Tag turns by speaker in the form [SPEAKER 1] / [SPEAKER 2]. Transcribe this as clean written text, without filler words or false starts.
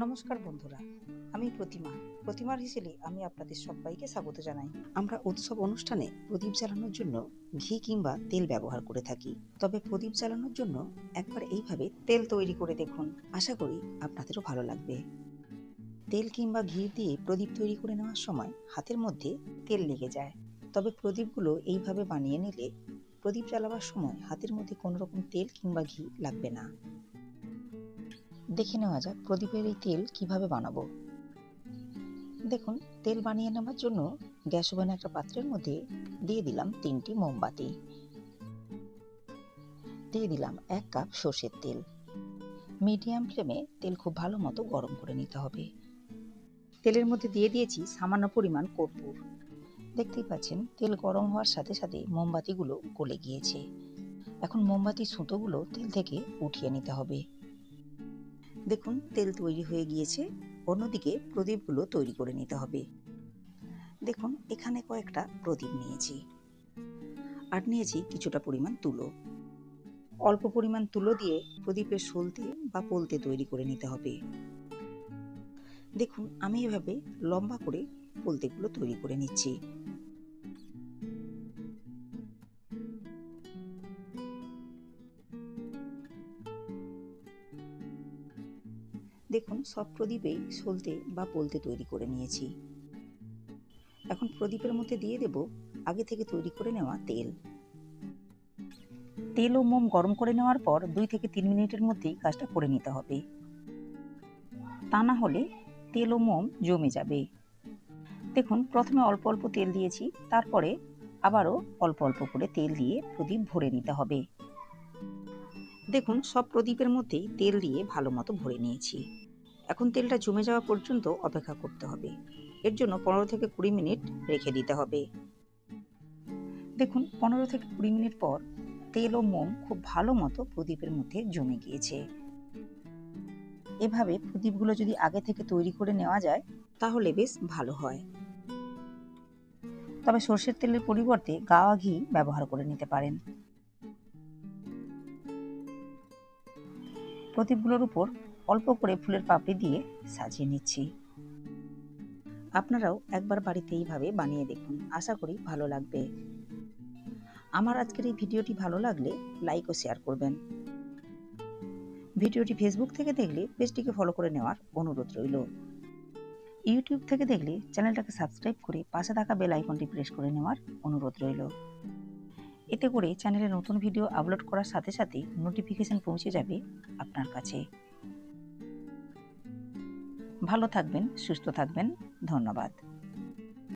[SPEAKER 1] নমস্কার বন্ধুরা, আমি প্রতিমার হিসেবে আমি আপনাদের সবাইকে স্বাগত জানাই। আমরা উৎসব অনুষ্ঠানে প্রদীপ জ্বালানোর জন্য ঘি কিংবা তেল ব্যবহার করে থাকি। তবে প্রদীপ জ্বালানোর জন্য একবার এইভাবে তেল তৈরি করে দেখুন, আশা করি আপনাদেরও ভালো লাগবে। তেল কিংবা ঘি দিয়ে প্রদীপ তৈরি করে নেওয়ার সময় হাতের মধ্যে তেল লেগে যায়, তবে প্রদীপগুলো এইভাবে বানিয়ে নিলে প্রদীপ জ্বালাবার সময় হাতের মধ্যে কোনো রকম তেল কিংবা ঘি লাগবে না। দেখে নেওয়া যাক প্রদীপের এই তেল কিভাবে বানাবো। দেখুন, তেল বানিয়ে নেওয়ার জন্য গ্যাস ওভেনে একটা পাত্রের মধ্যে দিয়ে দিলাম 3টি মোমবাতি, দিয়ে দিলাম 1 কাপ সর্ষের তেল। মিডিয়াম ফ্লেমে তেল খুব ভালো মতো গরম করে নিতে হবে। তেলের মধ্যে দিয়ে দিয়েছি সামান্য পরিমাণ কর্পূর। দেখতেই পাচ্ছেন তেল গরম হওয়ার সাথে সাথে মোমবাতিগুলো গলে গিয়েছে। এখন মোমবাতির সুতোগুলো তেল থেকে উঠিয়ে নিতে হবে। দেখুন, তেল তৈরি হয়ে গিয়েছে। অন্যদিকে প্রদীপগুলো তৈরি করে নিতে হবে। দেখুন, এখানে কয়েকটা প্রদীপ নিয়েছি, আর নিয়েছি কিছুটা পরিমাণ তুলো। অল্প পরিমাণ তুলো দিয়ে প্রদীপের সলতে বা পোলতে তৈরি করে নিতে হবে। দেখুন, আমি এভাবে লম্বা করে পোলতেগুলো তৈরি করে নিচ্ছি। দেখুন, সব প্রদীপেই সলতে বা পোলতে তৈরি করে নিয়েছি। এখন প্রদীপের মধ্যে দিয়ে দেব আগে থেকে তৈরি করে নেওয়া তেল। তেল ও মোম গরম করে নেওয়ার পর 2 থেকে 3 মিনিটের মধ্যেই কাজটা করে নিতে হবে, তা না হলে তেল ও মোম জমে যাবে। দেখুন, প্রথমে অল্প অল্প তেল দিয়েছি, তারপরে আবারও অল্প অল্প করে তেল দিয়ে প্রদীপ ভরে নিতে হবে। দেখুন, সব প্রদীপের মধ্যেই তেল দিয়ে ভালো মতো ভরে নিয়েছি। এখন তেলটা জমে যাওয়া পর্যন্ত অপেক্ষা করতে হবে। এর জন্য 15 থেকে 20 মিনিট রেখে দিতে হবে। দেখুন, 15 থেকে 20 মিনিট পর তেল ও মোম খুব ভালো মতো প্রদীপের মধ্যে জমে গিয়েছে। এভাবে প্রদীপগুলো যদি আগে থেকে তৈরি করে নেওয়া যায় তাহলে বেশ ভালো হয়। তবে সর্ষের তেলের পরিবর্তে গাওয়া ঘি ব্যবহার করে নিতে পারেন। প্রদীপগুলোর উপর অল্প করে ফুলের পাপড়ি দিয়ে সাজিয়ে নিচ্ছি। আপনারাও একবার বাড়িতে এইভাবে বানিয়ে দেখুন, আশা করি ভালো লাগবে। আমার আজকের এই ভিডিওটি ভালো লাগলে লাইক ও শেয়ার করবেন। ভিডিওটি ফেসবুক থেকে দেখলে পেজটিকে ফলো করে নেওয়ার অনুরোধ রইল। ইউটিউব থেকে দেখলে চ্যানেলটাকে সাবস্ক্রাইব করে পাশে থাকা বেল আইকনটি প্রেস করে নেওয়ার অনুরোধ রইল। এতে করে চ্যানেলে নতুন ভিডিও আপলোড করার সাথে সাথে নোটিফিকেশন পৌঁছে যাবে আপনার কাছে। ভালো থাকবেন, সুস্থ থাকবেন। ধন্যবাদ।